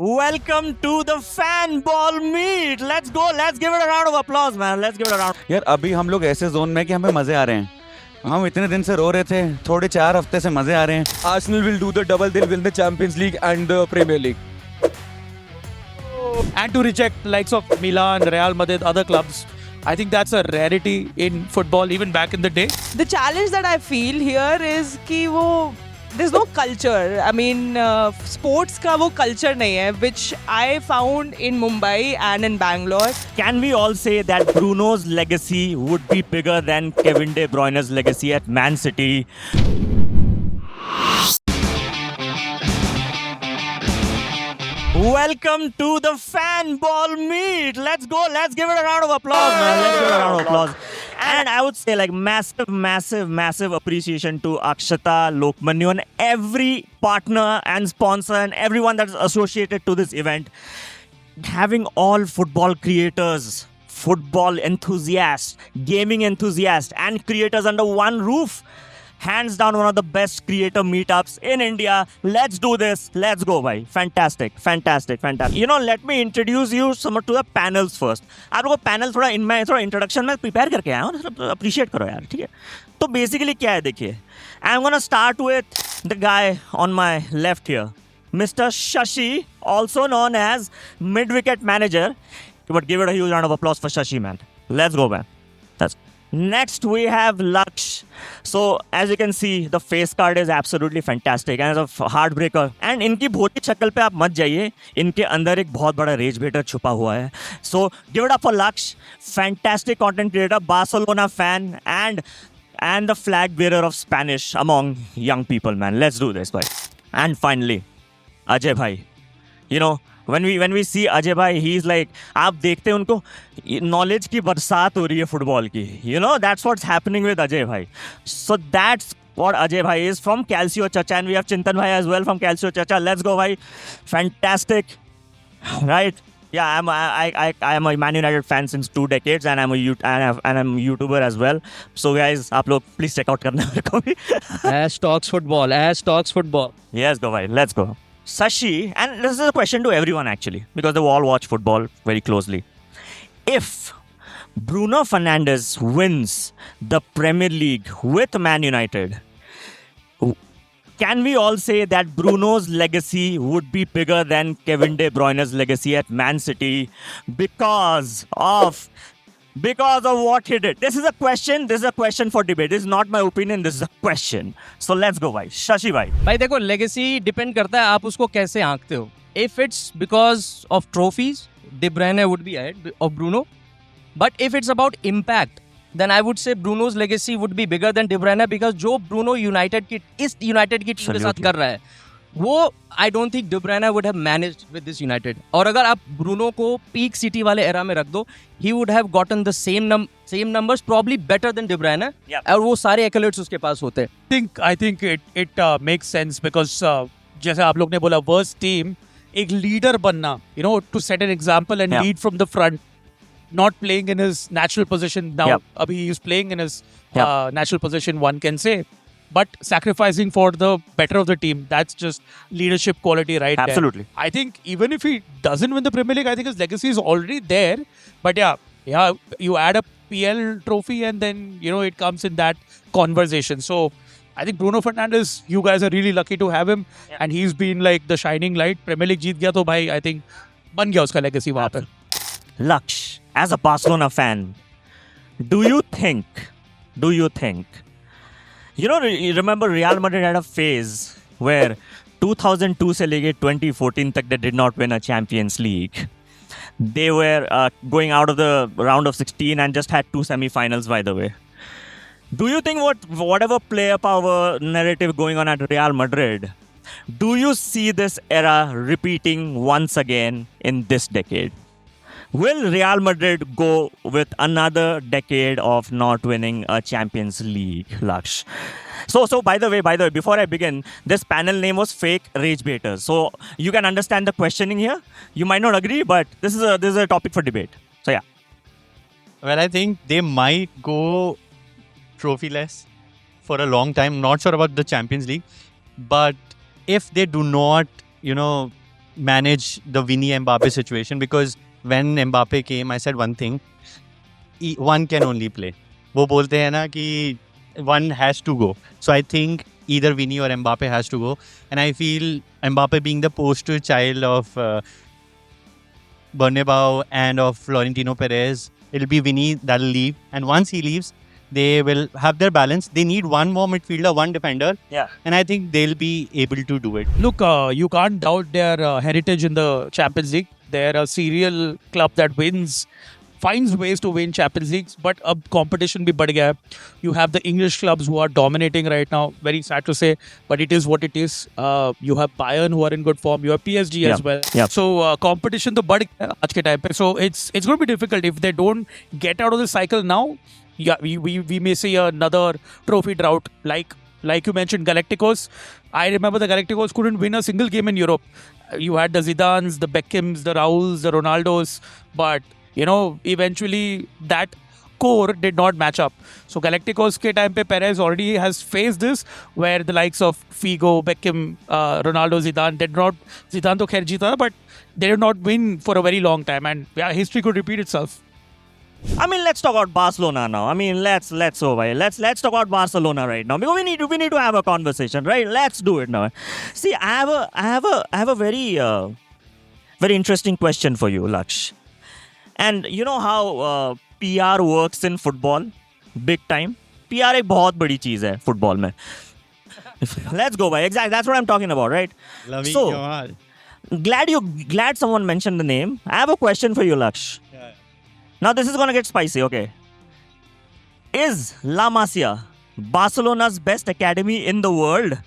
Welcome to the fan ball meet. Let's go. Let's give it a round of applause, man. Let's give it a round. यार अभी हम लोग ऐसे zone में कि हमें मजे आ रहे हैं. हम इतने दिन से रो रहे थे, थोड़े 4 हफ्ते से मजे आ रहे हैं. Arsenal will do the double. They'll win the Champions League and the Premier League. And to reject likes of Milan, Real Madrid, other clubs, I think that's a rarity in football, even back in the day. The challenge that I feel here is कि वो there's no culture. I mean, sports का वो culture नहीं है, which I found in Mumbai and in Bangalore. Can we all say that Bruno's legacy would be bigger than Kevin De Bruyne's legacy at Man City? Welcome to the fan ball meet. Let's go. Let's give it a round of applause, man. Let's give it a round of applause. And I would say like massive appreciation to Akshata, Lokmanyu and every partner and sponsor and everyone that's associated to this event. Having all football creators, football enthusiasts, gaming enthusiasts and creators under one roof. Hands down one of the best creator meetups in India. Let's do this. Let's go, bhai. Fantastic. You know, let me introduce you to the panels first. आप लोगों को panel थोड़ा introduction में prepare करके आया हूँ, appreciate करो यार, ठीक है? तो basically क्या है देखिए. I'm gonna start with the guy on my left here, Mr. Shashi, also known as mid-wicket manager. But give it a huge round of applause for Shashi, man. Let's go, man. Next, we have Laksh. So, as you can see, the face card is absolutely fantastic and it's a heartbreaker. And इनकी भोली शक्ल पे आप मत जाइए, इनके अंदर एक बहुत बड़ा rage baiter छुपा हुआ है. So, give it up for Laksh. Fantastic content creator, Barcelona fan, and the flag bearer of Spanish among young people, man. Let's do this, bhai. And finally, Ajay bhai. You know, when we see Ajay bhai, he's like, आप देखते हैं उनको knowledge की बरसात हो रही है football की. You know, that's what's happening with Ajay bhai. So that's what Ajay bhai is from Calcio Chacha, and we have Chintan bhai as well from Calcio Chacha. Let's go, bhai. Fantastic, right? Yeah, I am a Man United fan since 2 decades, and I'm a YouTuber as well. So guys, आप लोग please check out करना मेरे को भी. As talks football. Yes, go, bhai. Let's go. Sashi, and this is a question to everyone actually, because they all watch football very closely. If Bruno Fernandes wins the Premier League with Man United, can we all say that Bruno's legacy would be bigger than Kevin De Bruyne's legacy at Man City because of what he did? This is a question for debate. This is not my opinion, this is a question. So let's go, bhai. Shashi bhai. भाई देखो legacy depend करता है आप उसको कैसे आंकते हो. If it's because of trophies, De Bruyne would be ahead of Bruno. But if it's about impact, then I would say Bruno's legacy would be bigger than De Bruyne, because जो Bruno United की team के साथ कर रहा है वो I don't think De Bruyne would have managed with this United. और अगर आप Bruno को peak City वाले era में रख दो, he would have gotten the same numbers, probably better than De Bruyne. Yep. और वो सारे accolades उसके पास होते. I think it makes sense because जैसे आप लोग ने बोला worst team, एक leader बनना, you know, to set an example and lead from the front, not playing in his natural position. Now, abhi he is playing in his natural position, one can say. But sacrificing for the better of the team, that's just leadership quality right there. Absolutely. I think even if he doesn't win the Premier League, I think his legacy is already there. But yeah, you add a PL trophy and then, you know, it comes in that conversation. So I think Bruno Fernandes, you guys are really lucky to have him. And he's been like the shining light. Premier League जीत गया तो भाई, I think बन गया उसका legacy वहाँ पे. Laksh, as a Barcelona fan, do you think, you know, you remember Real Madrid had a phase where 2002 से लेके 2014 तक they did not win a Champions League. They were going out of the round of 16 and just had 2 semi-finals, by the way. Do you think whatever player power narrative going on at Real Madrid, do you see this era repeating once again in this decade? Will Real Madrid go with another decade of not winning a Champions League, Laksh? So by the way, before I begin, this panel name was Fake Rage Baiters. So you can understand the questioning here. You might not agree, but this is a topic for debate. So yeah. Well, I think they might go trophyless for a long time. Not sure about the Champions League, but if they do not, manage the Vinny Mbappe situation, because when Mbappe came, I said one thing: one can only play. वो बोलते हैं ना कि one has to go. So I think either Vinny or Mbappe has to go, and I feel Mbappe being the poster child of Bernabeu and of Florentino Perez, it'll be Vinny that'll leave, and once he leaves, they will have their balance. They need one more midfielder, one defender, Yeah. and I think they'll be able to do it. Look, you can't doubt their heritage in the Champions League. They're a serial club that finds ways to win Champions Leagues, but competition bhi बढ़ गया है. You have the English clubs who are dominating right now. Very sad to say, but it is what it is. You have Bayern who are in good form. You have PSG as well. Yeah. So competition तो बढ़ गया है आज के time पे. So it's going to be difficult if they don't get out of the cycle now. Yeah, we may see another trophy drought like you mentioned, Galacticos. I remember the Galacticos couldn't win a single game in Europe. You had the Zidans, the Beckhams, the Rauls, the Ronaldos, but eventually that core did not match up. So Galacticos ke time pe Perez already has faced this, where the likes of Figo, Beckham, Ronaldo, Zidane to khair jeeta, but they did not win for a very long time, and history could repeat itself. I mean, let's talk about Barcelona now. I mean, let's talk about Barcelona right now, because we need to have a conversation, right? Let's do it now. See, I have a very very interesting question for you, Laksh. And you know how PR works in football, big time. PR एक बहुत बड़ी चीज है football में. Let's go, bhai. Exactly, that's what I'm talking about, right? Lamine So, Yamal. glad someone mentioned the name. I have a question for you, Laksh. Now this is gonna get spicy, okay? Is La Masia Barcelona's best academy in the world,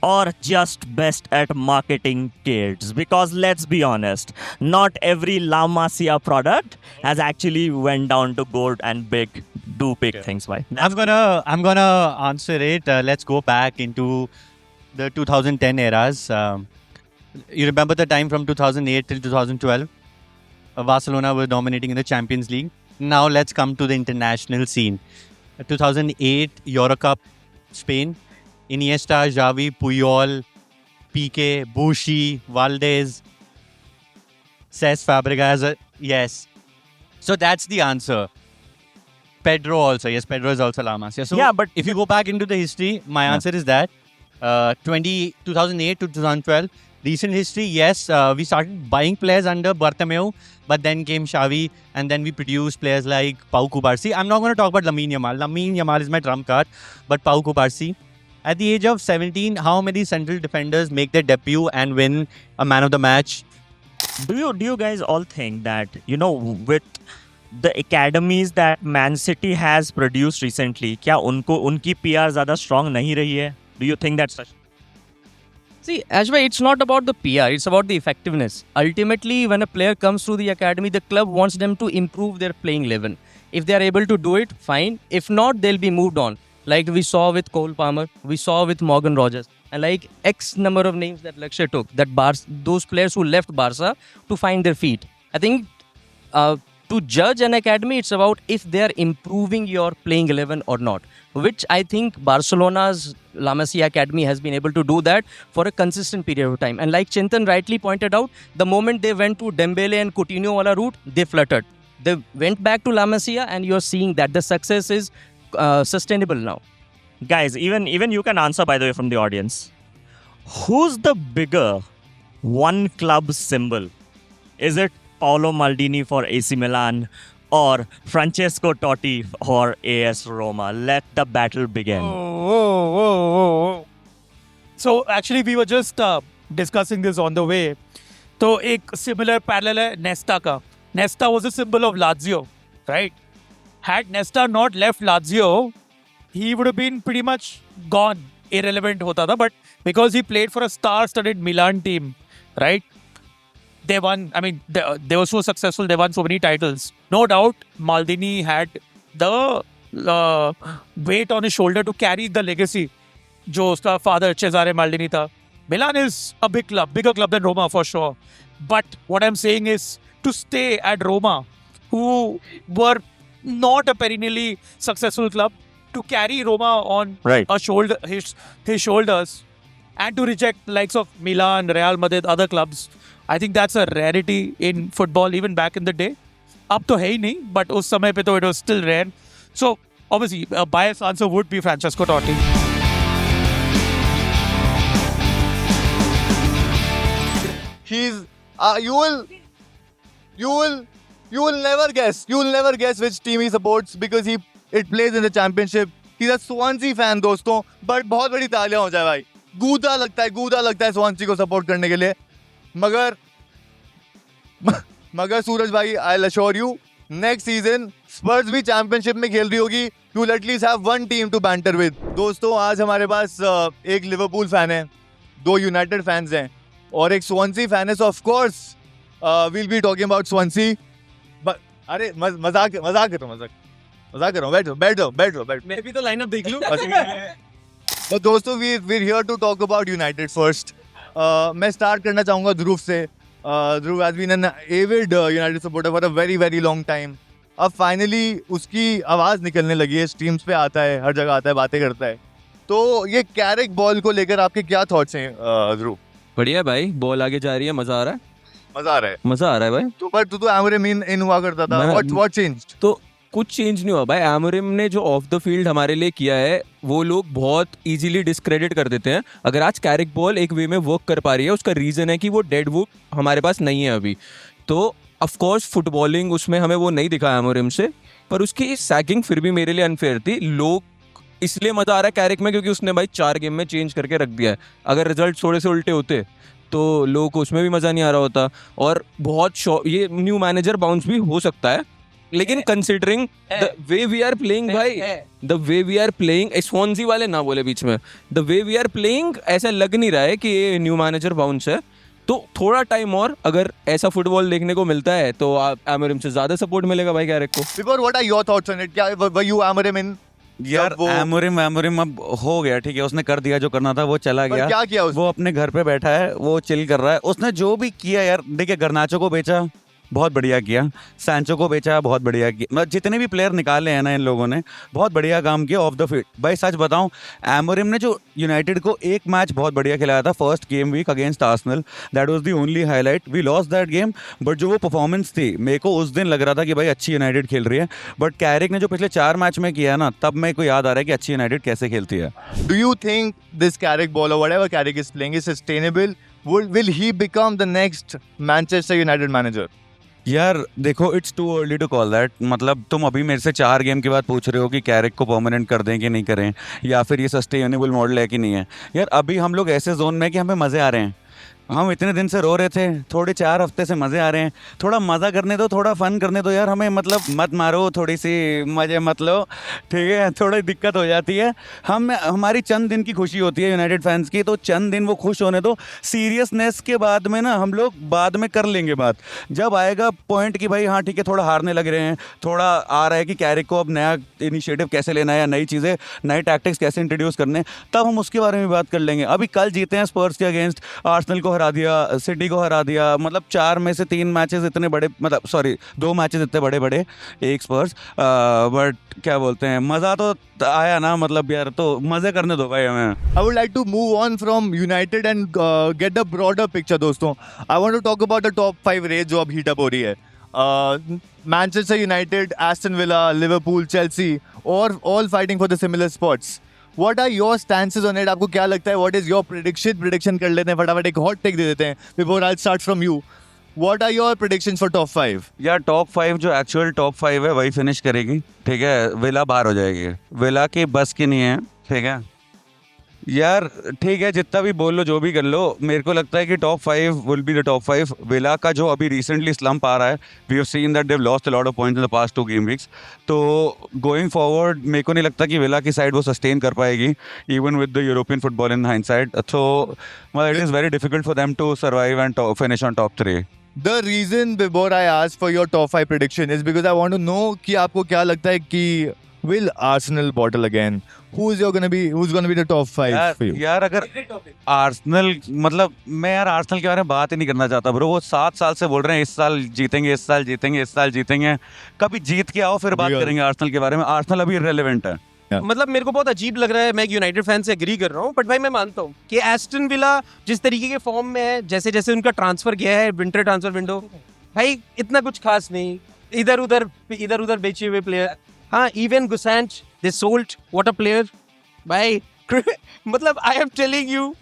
or just best at marketing kids? Because let's be honest, not every La Masia product has actually went down to go and do big things. Why? I'm gonna answer it. Let's go back into the 2010 eras. You remember the time from 2008 till 2012? Barcelona were dominating in the Champions League. Now let's come to the international scene. 2008 Euro Cup, Spain. Iniesta, Xavi, Puyol, Piqué, Bushi, Valdez, Cesc Fabregas. Yes. So that's the answer. Pedro also. Yes, Pedro is also La Masia. So Yeah, but- if you go back into the history, my answer is that 2008 to 2012, recent history, yes, we started buying players under Bartomeu, but then came Xavi, and then we produced players like Pau Cubarsí. I'm not going to talk about Lamine Yamal. Lamine Yamal is my trump card, but Pau Cubarsí. At the age of 17, how many central defenders make their debut and win a man of the match? Do you guys all think that, with the academies that Man City has produced recently, क्या उनकी PR ज़्यादा strong नहीं रही है? Do you think that's such? See, Ashway, it's not about the PR, it's about the effectiveness. Ultimately, when a player comes through the academy, the club wants them to improve their playing 11. If they are able to do it, fine. If not, they'll be moved on. Like we saw with Cole Palmer, we saw with Morgan Rogers, and like X number of names that Lakshay took, those players who left Barca to find their feet. I think to judge an academy, it's about if they are improving your playing 11 or not, which I think Barcelona's La Masia Academy has been able to do that for a consistent period of time. And like Chintan rightly pointed out, the moment they went to Dembele and Coutinho wala route, they fluttered. They went back to La Masia, and you're seeing that the success is sustainable now. Guys, even you can answer, by the way, from the audience. Who's the bigger one club symbol? Is it Paolo Maldini for AC Milan or Francesco Totti for AS Roma? Let the battle begin. Whoa. So actually, we were just discussing this on the way. So, एक similar parallel है Nesta का. Nesta was a symbol of Lazio, right? Had Nesta not left Lazio, he would have been pretty much gone, irrelevant hota tha. But because he played for a star-studded Milan team, right? They won. I mean, they were so successful. They won so many titles. No doubt, Maldini had the weight on his shoulder to carry the legacy. जो उसका father Cesare Maldini था. Milan is a big club, bigger club than Roma for sure. But what I'm saying is, to stay at Roma, who were not a perennially successful club, to carry Roma on Right. his shoulders, and to reject likes of Milan, Real Madrid, other clubs. I think that's a rarity in football even back in the day. अब तो है ही नहीं, but उस समय पे तो it was still rare. So obviously a biased answer would be Francesco Totti. He's you will never guess which team he supports because it plays in the championship. He's a Swansea fan दोस्तों, but बहुत बड़ी तालियां हो जाए भाई. गूदा लगता है Swansea को सपोर्ट करने के लिए. मगर सूरज भाई, I'll assure you, next season Spurs भी चैंपियनशिप में खेल रही होगी. You will at least have one team to banter with. दोस्तों आज हमारे पास एक लिवरपूल फैन है, 2 यूनाइटेड फैंस हैं और एक स्वांसी फैन है. सो of course we'll be talking about Swansea. अरे मजाक कर रहा हूँ. बैठो. मैं भी तो लाइनअप देख लूं. तो दोस्तों we're here to talk about United first. मैं स्टार्ट करना चाहूँगा ध्रुव से. Dhruv has been an avid United supporter for a very very long time. अब फाइनली उसकी आवाज़ निकलने लगी है, स्ट्रीम्स पे आता है, हर जगह आता है, बातें करता है. तो ये कैरिक बॉल को लेकर आपके क्या थॉट्स हैं ध्रुव? बढ़िया भाई, बॉल आगे जा रही है, मजा आ रहा है भाई. तो पर तू तो एमोरिम इन हुआ करता था. What changed? तो कुछ चेंज नहीं हुआ भाई. एमोरिम ने जो ऑफ द फील्ड हमारे लिए किया है वो लोग बहुत इजीली डिस्क्रेडिट कर देते हैं. अगर आज कैरिक बॉल एक वे में वर्क कर पा रही है, उसका रीज़न है कि वो डेड वुड हमारे पास नहीं है अभी. तो ऑफ कोर्स फुटबॉलिंग उसमें हमें वो नहीं दिखा एमोरिम से, पर उसकी सैकिंग फिर भी मेरे लिए अनफेयर थी. लोग इसलिए मज़ा आ रहा है कैरिक में क्योंकि उसने भाई 4 गेम में चेंज करके रख दिया है. अगर रिजल्ट थोड़े से उल्टे होते तो लोगों को उसमें भी मज़ा नहीं आ रहा होता. और बहुत ये न्यू मैनेजर बाउंस भी हो सकता है, लेकिन considering the way we are playing भाई, the way we are playing, Swansea वाले ना बोले बीच में, the way we are playing ऐसा लग नहीं रहा है कि ये न्यू मैनेजर बाउंस है. तो थोड़ा टाइम और अगर ऐसा फुटबॉल देखने को मिलता है तो आप एमोरिम से ज़्यादा सपोर्ट मिलेगा भाई कैरिक को. Before what are your thoughts on it? क्या वर यू एमोरिम इन? यार एमोरिम अब हो गया, ठीक है, उसने कर दिया जो करना था, वो चला गया. क्या किया उसने? वो अपने घर पे बैठा है, वो चिल कर रहा है. उसने जो भी किया यार, देखिए गर्नाचो को बेचा, बहुत बढ़िया किया. सैंचो को बेचा, बहुत बढ़िया किया. मतलब जितने भी प्लेयर निकाले हैं ना इन लोगों ने, बहुत बढ़िया काम किया ऑफ द फील्ड. भाई सच बताऊं, एमोरिम ने जो यूनाइटेड को एक मैच बहुत बढ़िया खिलाया था, first game week against Arsenal, that was the only highlight. We lost that game, but जो वो परफॉर्मेंस थी, मेरे को उस दिन लग रहा था कि भाई अच्छी यूनाइटेड खेल रही है. बट कैरिक ने जो पिछले 4 मैच में किया ना, तब मेरे को याद आ रहा है कि अच्छी यूनाइटेड कैसे खेलती है. Do you think this Carrick ball or whatever Carrick is playing is sustainable? Will he become the next Manchester United manager? यार देखो, it's too early to call that. मतलब तुम अभी मेरे से 4 गेम के बाद पूछ रहे हो कि कैरिक को परमानेंट कर दें कि नहीं करें, या फिर ये सस्टेनेबल मॉडल है कि नहीं है. यार अभी हम लोग ऐसे जोन में कि हमें मज़े आ रहे हैं. हम इतने दिन से रो रहे थे, थोड़े 4 हफ्ते से मज़े आ रहे हैं. थोड़ा मज़ा करने दो, थोड़ा फन करने दो यार हमें. मतलब मत मारो, थोड़ी सी मज़े मत लो, ठीक है. थोड़ी दिक्कत हो जाती है. हमारी चंद दिन की खुशी होती है यूनाइटेड फैंस की, तो चंद दिन वो खुश होने दो. सीरियसनेस के बाद में ना हम लोग बाद में कर लेंगे बात. जब आएगा पॉइंट कि भाई हाँ ठीक है, थोड़ा हारने लग रहे हैं, थोड़ा आ रहा है कि कैरिक को अब नया इनिशिएटिव कैसे लेना है, या नई चीज़ें, नए टैक्टिक्स कैसे इंट्रोड्यूस करने, तब हम उसके बारे में बात कर लेंगे. अभी कल जीते हैं स्पर्स के अगेंस्ट, आर्सेनल को हरा दिया, सिटी को हरा दिया. मतलब 4 में से 3 मैचेस इतने बड़े, मतलब सॉरी 2 मैचेस इतने बड़े, एक स्पर्स. बट क्या बोलते हैं, मज़ा तो आया ना. मतलब यार तो मज़े करने दो भाई हमें. I would like to move on from United and get the broader picture दोस्तों. I want to talk about the top 5 race जो अब हीट अप हो रही है. Manchester United, Aston Villa, Liverpool, Chelsea, all fighting for the similar spots. What are your stances on it? आपको क्या लगता है? What is your prediction कर लेते हैं फटाफट, एक hot take दे देते हैं. Before I'll start from you. What are your predictions for top 5? यार टॉप 5 जो एक्चुअल टॉप 5 है वही फिनिश करेगी, ठीक है. विला बाहर हो जाएगी, विला की बस की नहीं है, ठीक है. यार ठीक है, जितना भी बोल लो, जो भी कर लो, मेरे को लगता है कि top 5 will be the top 5. Villa का जो अभी रिसेंटली स्लम्प आ रहा है, we have seen that they have lost a lot of points in the past 2 game weeks. तो गोइंग फॉरवर्ड मेरे को नहीं लगता कि विला की साइड वो सस्टेन कर पाएगी, even with the European football in hindsight. तो it is very difficult for them to survive and finish on top 3. The reason before I ask for your top 5 prediction is because I want to know कि आपको क्या लगता है कि will Arsenal bottle again? Who's gonna be the top 5 for you? यार अगर Arsenal, मतलब मैं यार आर्सेनल के बारे में बात ही नहीं करना चाहता ब्रो. वो 7 साल से बोल रहे हैं इस साल जीतेंगे, इस साल जीतेंगे. कभी जीत के आओ फिर बात करेंगे आर्सेनल के बारे में. आर्सेनल अभी इररिलेवेंट है. मतलब मेरे को बहुत अजीब लग रहा है, मैं यूनाइटेड फैन से एग्री कर रहा हूँ, बट भाई मैं मानता हूँ कि एस्टन विला जिस तरीके के फॉर्म में है, जैसे जैसे उनका ट्रांसफर गया है विंटर ट्रांसफर विंडो, भाई इतना कुछ खास नहीं, इधर उधर बेचे हुए प्लेयर. हाँ, even Guessand they sold, what a player भाई. मतलब I am telling you,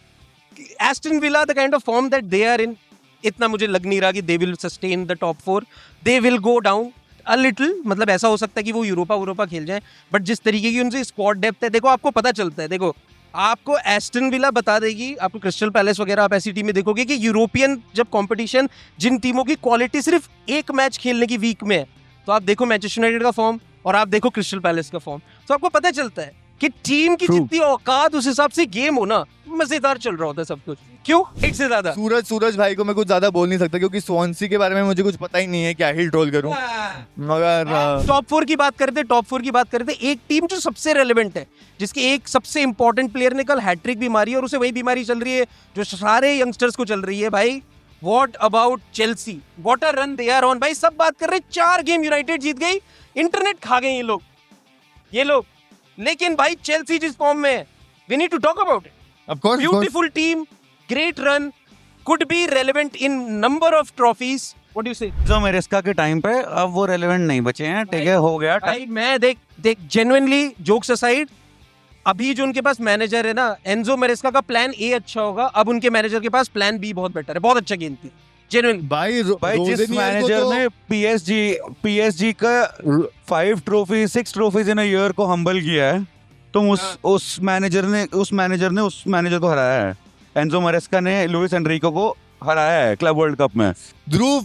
Aston Villa the kind of form that they are in, इतना मुझे लग नहीं रहा कि they will sustain the top 4. They will go down a little, मतलब ऐसा हो सकता है कि वो यूरोपा खेल जाए, बट जिस तरीके की उनसे स्क्वाड डेप्थ है, देखो आपको पता चलता है. देखो आपको एस्टन विला बता देगी, आपको क्रिस्टल पैलेस वगैरह आप ऐसी टीमें देखोगे कि यूरोपियन जब कंपटीशन, जिन टीमों की क्वालिटी सिर्फ एक मैच खेलने की वीक में है, तो आप देखो मैनचेस्टर यूनाइटेड का फॉर्म और आप देखो क्रिस्टल पैलेस का फॉर्म, तो आपको पता चलता है कि टीम की जितनी औकात उस हिसाब से गेम हो ना, मजेदार चल रहा होता है सब कुछ. क्यों एक से ज्यादा. सूरज भाई को मैं कुछ ज्यादा बोल नहीं सकता क्योंकि स्वानसी के बारे में मुझे कुछ पता ही नहीं है, क्या ही ट्रोल करूं. मगर टॉप 4 की बात करते, एक टीम जो सबसे रेलेवेंट है, जिसके एक सबसे इंपॉर्टेंट प्लेयर ने कल हैट्रिक भी मारी और उसे वही बीमारी चल रही है जो सारे यंगस्टर्स को चल रही है भाई. What about Chelsea, what a run they are on भाई. सब बात कर रहे 4 गेम यूनाइटेड जीत गई, इंटरनेट खा गए ये लोग. लेकिन भाई चेल्सी जिस फॉर्म में है, we need to talk about it. Of course beautiful team, great run, could be relevant in number of trophies. What do you say? जो मेरेस्का के टाइम पे अब वो रेलेवेंट नहीं बचे हैं. ठीक है, हो गया. भाई मैं देख genuinely jokes aside, अभी जो उनके पास मैनेजर है ना, एंजो मेरेस्का का प्लान ए अच्छा होगा, अब उनके मैनेजर के पास प्लान बी बहुत बेटर है. बहुत अच्छा गेम थी जेन्युइन. भाई जिस मैनेजर ने पीएसजी का 5 trophy 6 trophies in a year को हम्बल किया है, तुम उस मैनेजर ने उस मैनेजर को हराया है. एंजो मरेस्का ने लुइस एनरिको को हराया है क्लब वर्ल्ड कप में. ध्रुव,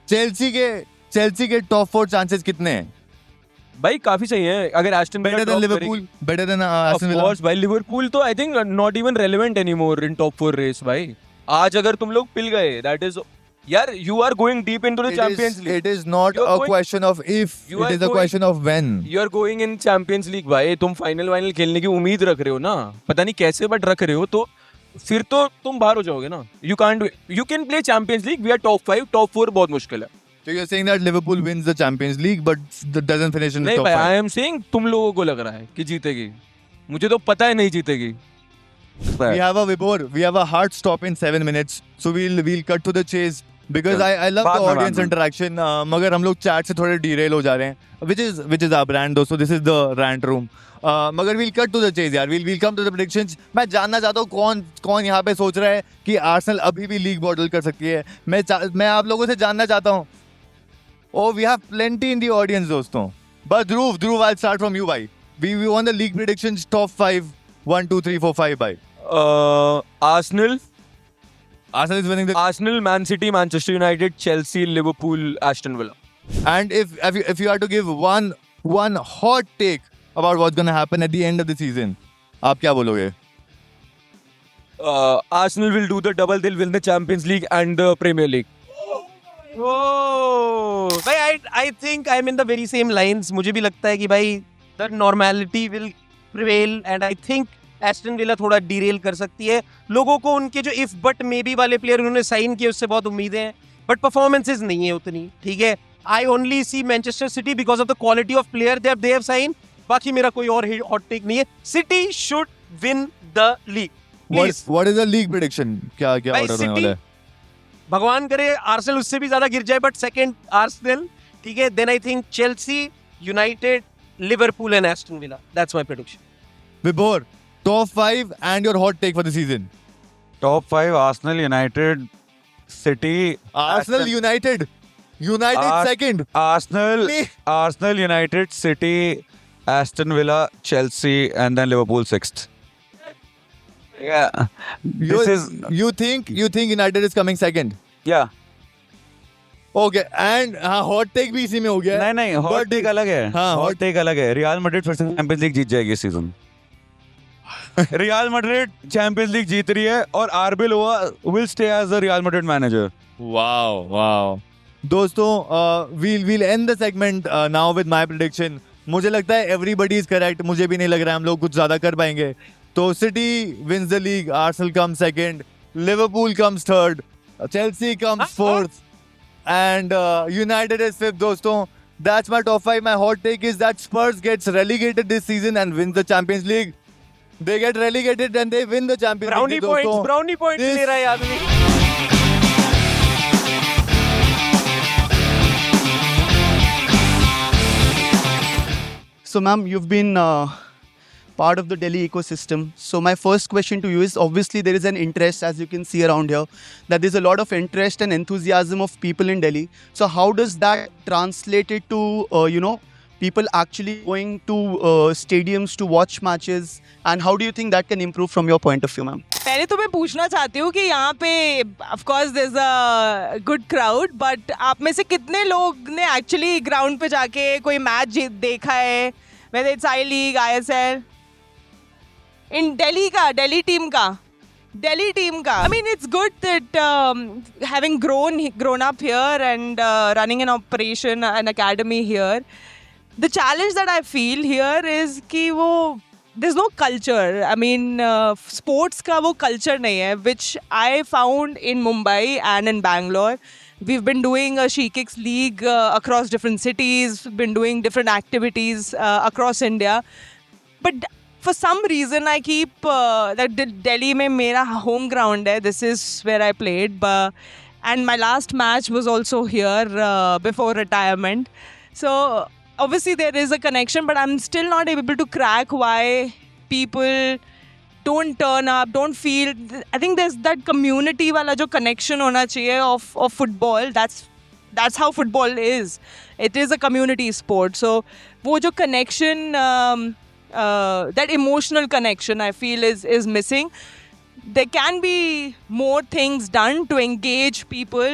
चेल्सी के टॉप 4 चांसेस कितने हैं? भाई काफी सही है. अगर Aston Villa better than Liverpool, better than Arsenal Villa. Of course भाई, लिवरपूल तो I think not even relevant anymore in top 4 race भाई. आज अगर तुम लोग पिल गए, दैट इज यार, you are going deep into the Champions League. It is not a question of if, it is a question of when. You are going in Champions League भाई. तुम फाइनल खेलने की उम्मीद रख रहे हो ना, पता नहीं कैसे बट रख रहे हो, तो फिर तो तुम बाहर हो जाओगे ना. You can play Champions League. We are top 5, top 4 बहुत मुश्किल है. So you're saying that Liverpool wins the Champions League but doesn't finish in the नहीं top भाई, 5? आई एम सेइंग तुम लोगों को लग रहा है कि जीतेगी. मुझे तो पता है नहीं जीतेगी. We have a hard stop in 7 minutes, so we'll cut to the chase because I love the audience interaction. मगर हम लोग chat से थोड़े derail हो जा रहे हैं, which is our brand दोस्तों. This is the rant room. मगर we'll cut to the chase यार. We'll come to the predictions. मैं जानना चाहता हूँ कौन यहाँ पे सोच रहा है कि आर्सेनल अभी भी लीग बॉटल कर सकती है. मैं आप लोगों से जानना चाहता हूँ. Oh, we have plenty in the audience दोस्तों. But Dhruv, I'll start from you भाई. We want the league predictions top 5, 1, 2, 3, 4, 5 भाई. Arsenal, Arsenal is winning the. Arsenal, Man City, Manchester United, Chelsea, Liverpool, Aston Villa. And if you had to give one hot take about what's gonna happen at the end of the season, आप क्या बोलोगे? Arsenal will do the double. They'll win the Champions League and the Premier League. Oh, भाई I think I'm in the very same lines. मुझे भी लगता है कि भाई the normality will prevail and I think Aston villa थोड़ा derail कर सकती है. लोगों को उनके जो इफ बट मे बी वाले प्लेयर उन्होंने साइन किए उससे बहुत उम्मीदें हैं, बट परफॉर्मेंसेस नहीं है उतनी. ठीक है, I only see Manchester City because of the quality of player they have sign. बाकी मेरा कोई और हॉट टेक नहीं है. City should win the league. What is the league prediction? क्या ऑर्डर होने वाला है? भगवान करे आर्सेनल उससे भी ज्यादा गिर जाए, बट सेकंड आर्सेनल. ठीक है, then I think Chelsea, United, Liverpool and Aston Villa. That's my prediction. Vibhor, top 5 and your hot take for the season. Top 5 Arsenal, United, City. Arsenal, United second. Arsenal, United, City, Aston Villa, Chelsea, and then Liverpool 6th. Yeah. You think United is coming second? Yeah. Okay, and hot take भी इसी में हो गया. नहीं, hot take अलग है. हाँ, hot take अलग है. रियल मैड्रिड फिर से चैंपियंस लीग जीत जाएगी इस season. Real Madrid Champions League जीत रही है और आर्बेलोआ will stay as the Real Madrid manager. Wow. दोस्तों, we'll end the segment now with my prediction. मुझे लगता है everybody is correct. मुझे भी नहीं लग रहा है हम लोग कुछ ज्यादा कर पाएंगे. तो City wins the league, Arsenal comes second, Liverpool comes third, Chelsea comes fourth, and United is fifth. दोस्तों, That's my top 5. My hot take is that Spurs gets relegated this season and wins the Champions League. They get relegated and they win the Champions brownie League. Points दोस्तों. Brownie points This- ले रहा है आदमी. So, ma'am, you've been part of the Delhi ecosystem. So, my first question to you is obviously there is an interest, as you can see around here, that there's a lot of interest and enthusiasm of people in Delhi. So, how does that translate it to, people actually going to stadiums to watch matches? And how do you think that can improve from your point of view, ma'am? पहले तो मैं पूछना चाहती हूँ कि यहाँ पे of course there is a good crowd but आप में से कितने लोग ने एक्चुअली ग्राउंड पे जाके कोई मैच देखा है whether it's I league ISL in Delhi team का I mean it's good that having grown up here and running an operation an academy here the challenge that I feel here is कि वो there's no culture. I mean, sports का वो culture नहीं है, which I found in Mumbai and in Bangalore. We've been doing a She Kicks League across different cities, been doing different activities across India. But for some reason, I keep that Delhi में मेरा home ground है. This is where I played. And my last match was also here before retirement. So obviously there is a connection, but I'm still not able to crack why people don't turn up, don't feel. I think there's that community wala jo connection hona chahiye of football. That's how football is. It is a community sport. So wo jo connection, that emotional connection, I feel is missing. There can be more things done to engage people,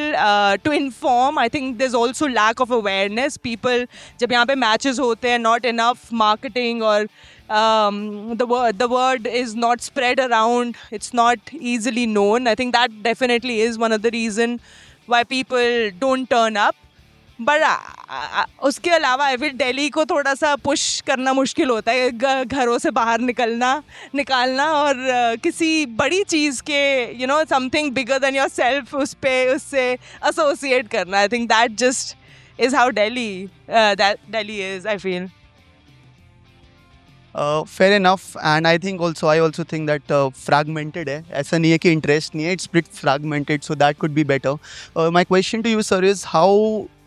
to inform. I think there's also lack of awareness. People, जब यहाँ पे matches होते हैं, not enough marketing or the word is not spread around. It's not easily known. I think that definitely is one of the reason why people don't turn up. But उसके अलावा आई fill Delhi को थोड़ा सा push करना मुश्किल होता है घरों से बाहर निकालना और किसी बड़ी चीज़ के something bigger than your self उससे एसोसिएट करना. I think that just is how Delhi is I feel. Fair enough, and I also think that fragmented है. ऐसा नहीं है कि interest नहीं है. It's bit fragmented, so that could be better. My question to you, sir, is how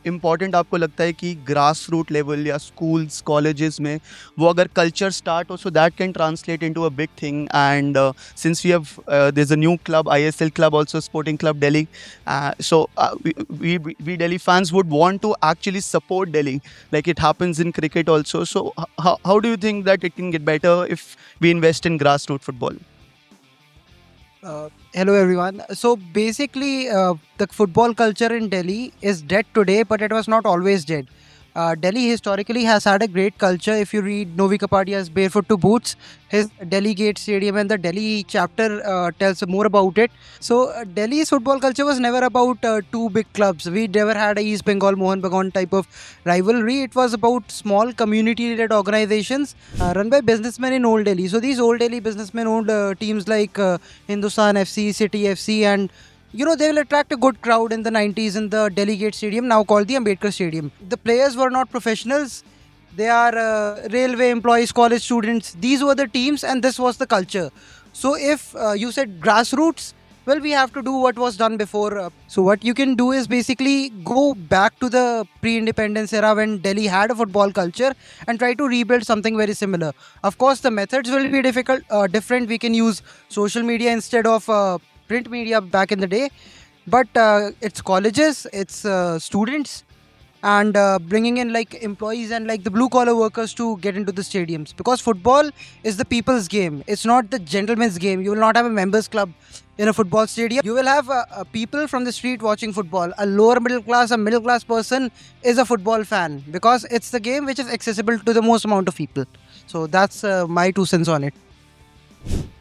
important आपको लगता है कि ग्रास रूट लेवल या स्कूल्स कॉलेजेस में वो अगर कल्चर स्टार्ट हो so that can translate into a big thing. And since we have there is a new club ISL club also Sporting Club Delhi, so we Delhi fans would want to actually support Delhi like it happens in cricket also. So how do you think that it can get better if we invest in grassroots football? Hello everyone. So basically the football culture in Delhi is dead today, but it was not always dead. Delhi historically has had a great culture. If you read Novi Kapadia's Barefoot to Boots, his Delhi Gate Stadium and the Delhi chapter tells more about it. So Delhi's football culture was never about two big clubs. We never had a East Bengal Mohan Bagan type of rivalry. It was about small community-led organizations run by businessmen in Old Delhi. So these Old Delhi businessmen owned teams like Hindustan FC, City FC, and they will attract a good crowd in the 90s in the Delhi Gate Stadium, now called the Ambedkar Stadium. The players were not professionals. They are railway employees, college students. These were the teams and this was the culture. So if you said grassroots, well, we have to do what was done before. So what you can do is basically go back to the pre-independence era when Delhi had a football culture and try to rebuild something very similar. Of course, the methods will be different. We can use social media instead of print media back in the day, but it's colleges, it's students, and bringing in like employees and like the blue collar workers to get into the stadiums, because football is the people's game. It's not the gentleman's game. You will not have a members club in a football stadium. You will have people from the street watching football. A lower middle class, a middle class person is a football fan because it's the game which is accessible to the most amount of people. So that's my 2 cents on it.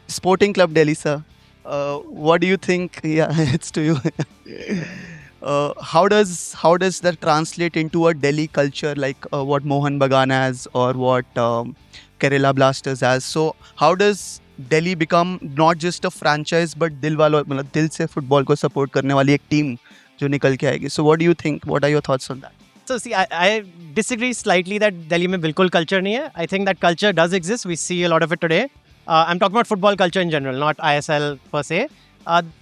Sporting Club Delhi, sir. What do you think? Yeah, it's to you. How does that translate into a Delhi culture like what Mohan Bagan has or what Kerala Blasters has? So how does Delhi become not just a franchise but मतलब दिल से football को support करने वाली एक team जो निकल के आएगी? So what do you think? What are your thoughts on that? So see, I disagree slightly that Delhi mein bilkul culture nahi hai. I think that culture does exist. We see a lot of it today. I'm talking about football culture in general, not ISL per se.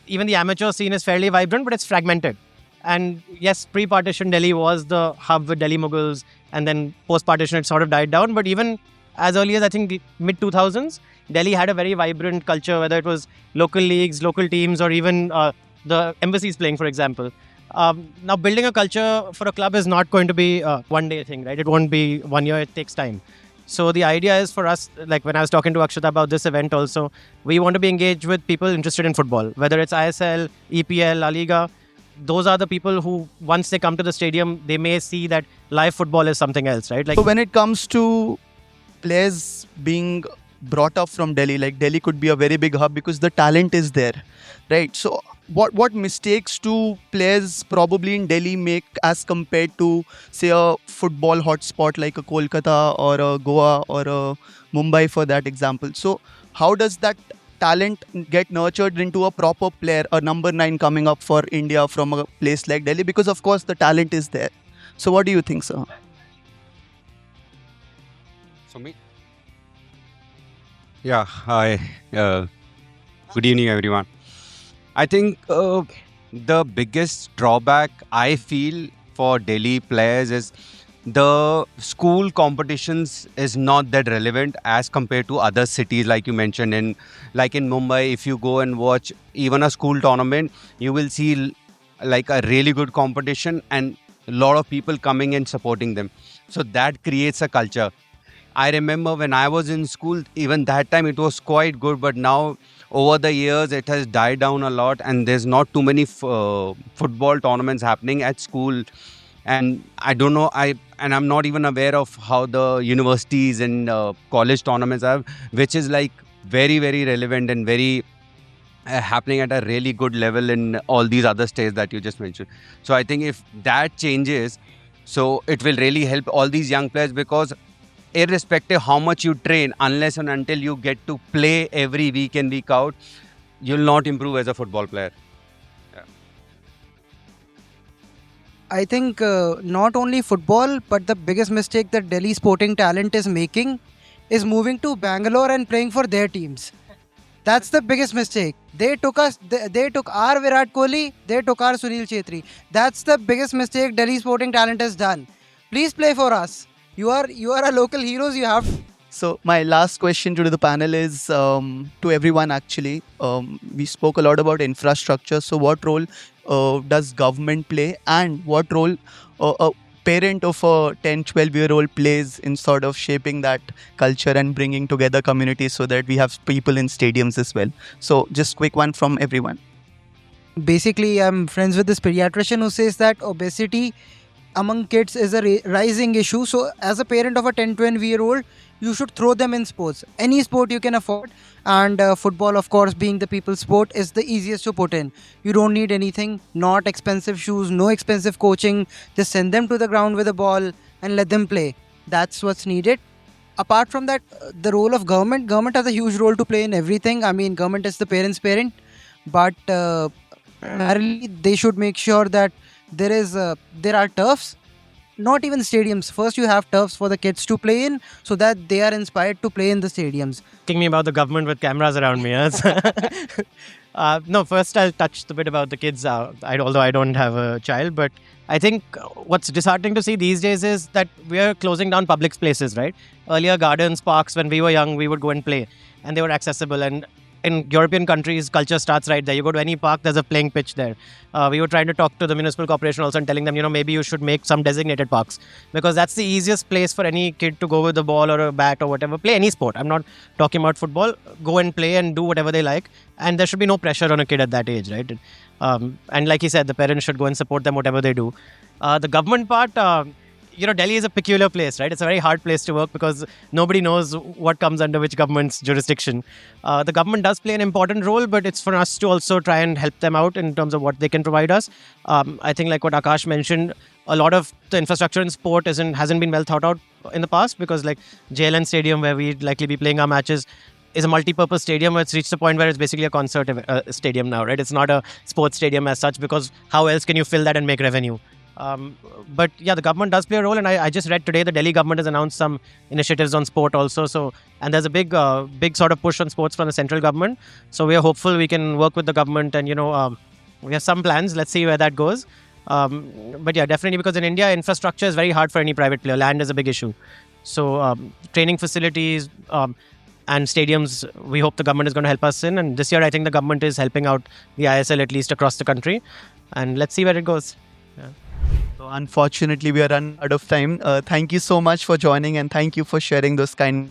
Even the amateur scene is fairly vibrant, but it's fragmented. And yes, pre-partition Delhi was the hub with Delhi Mughals, and then post-partition it sort of died down. But even as early as I think the mid-2000s, Delhi had a very vibrant culture, whether it was local leagues, local teams, or even the embassies playing, for example. Now, building a culture for a club is not going to be a one-day thing, right? It won't be 1 year, it takes time. So the idea is for us, like when I was talking to Akshata about this event also, we want to be engaged with people interested in football, whether it's ISL, EPL, La Liga. Those are the people who, once they come to the stadium, they may see that live football is something else, right? Like, So when it comes to players being brought up from Delhi, like Delhi could be a very big hub because the talent is there, right? So what mistakes do players probably in Delhi make as compared to, say, a football hotspot like a Kolkata or a Goa or a Mumbai, for that example? So how does that talent get nurtured into a proper player, a number 9 coming up for India from a place like Delhi? Because of course the talent is there. So what do you think, sir? So me? Yeah, hi. Good evening, everyone. I think the biggest drawback I feel for Delhi players is the school competitions is not that relevant as compared to other cities, like you mentioned. In Mumbai, if you go and watch even a school tournament, you will see like a really good competition and a lot of people coming and supporting them. So that creates a culture. I remember when I was in school, even that time it was quite good, but now over the years it has died down a lot and there's not too many football tournaments happening at school. And I don't know, I'm not even aware of how the universities and college tournaments are, which is like very, very relevant and very happening at a really good level in all these other states that you just mentioned. So I think if that changes, so it will really help all these young players, because irrespective how much you train, unless and until you get to play every week in, week out, you'll not improve as a football player. I think not only football, but the biggest mistake that Delhi sporting talent is making is moving to Bangalore and playing for their teams. That's the biggest mistake. They took us. They took our Virat Kohli. They took our Sunil Chetri. That's the biggest mistake Delhi sporting talent has done. Please play for us. You are a local heroes. You have. So my last question to the panel is to everyone actually. We spoke a lot about infrastructure. So what role does government play, and what role a parent of a 10, 12-year-old plays in sort of shaping that culture and bringing together communities so that we have people in stadiums as well? So just quick one from everyone. Basically, I'm friends with this pediatrician who says that obesity among kids is a rising issue. So as a parent of a 10, 12-year-old, you should throw them in sports. Any sport you can afford. And football, of course, being the people's sport, is the easiest to put in. You don't need anything, not expensive shoes, no expensive coaching. Just send them to the ground with a ball and let them play. That's what's needed. Apart from that, the role of government has a huge role to play in everything. I mean, government is the parent's parent. But primarily, they should make sure that there are turfs. Not even stadiums. First, you have turfs for the kids to play in so that they are inspired to play in the stadiums. Asking me about the government with cameras around me. Yes. No, first I'll touch the bit about the kids, although I don't have a child. But I think what's disheartening to see these days is that we are closing down public places, right? Earlier, gardens, parks, when we were young, we would go and play. And they were accessible. And in European countries, culture starts right there. You go to any park, there's a playing pitch there. We were trying to talk to the municipal corporation also and telling them, maybe you should make some designated parks, because that's the easiest place for any kid to go with a ball or a bat or whatever. Play any sport. I'm not talking about football. Go and play and do whatever they like. And there should be no pressure on a kid at that age, right? And like he said, the parents should go and support them, whatever they do. The government part, Delhi is a peculiar place, right? It's a very hard place to work because nobody knows what comes under which government's jurisdiction. The government does play an important role, but it's for us to also try and help them out in terms of what they can provide us. I think like what Akash mentioned, a lot of the infrastructure in sport hasn't been well thought out in the past, because like JLN Stadium, where we'd likely be playing our matches, is a multi-purpose stadium where it's reached a point where it's basically a concert stadium now, right? It's not a sports stadium as such, because how else can you fill that and make revenue? But yeah, the government does play a role, and I just read today the Delhi government has announced some initiatives on sport also. So, and there's a big sort of push on sports from the central government. So we are hopeful we can work with the government, and we have some plans. Let's see where that goes. But yeah, definitely, because in India, infrastructure is very hard for any private player. Land is a big issue. So training facilities and stadiums, we hope the government is going to help us in. And this year, I think the government is helping out the ISL at least across the country. And let's see where it goes. Yeah. So unfortunately, we are run out of time. Thank you so much for joining, and thank you for sharing those kind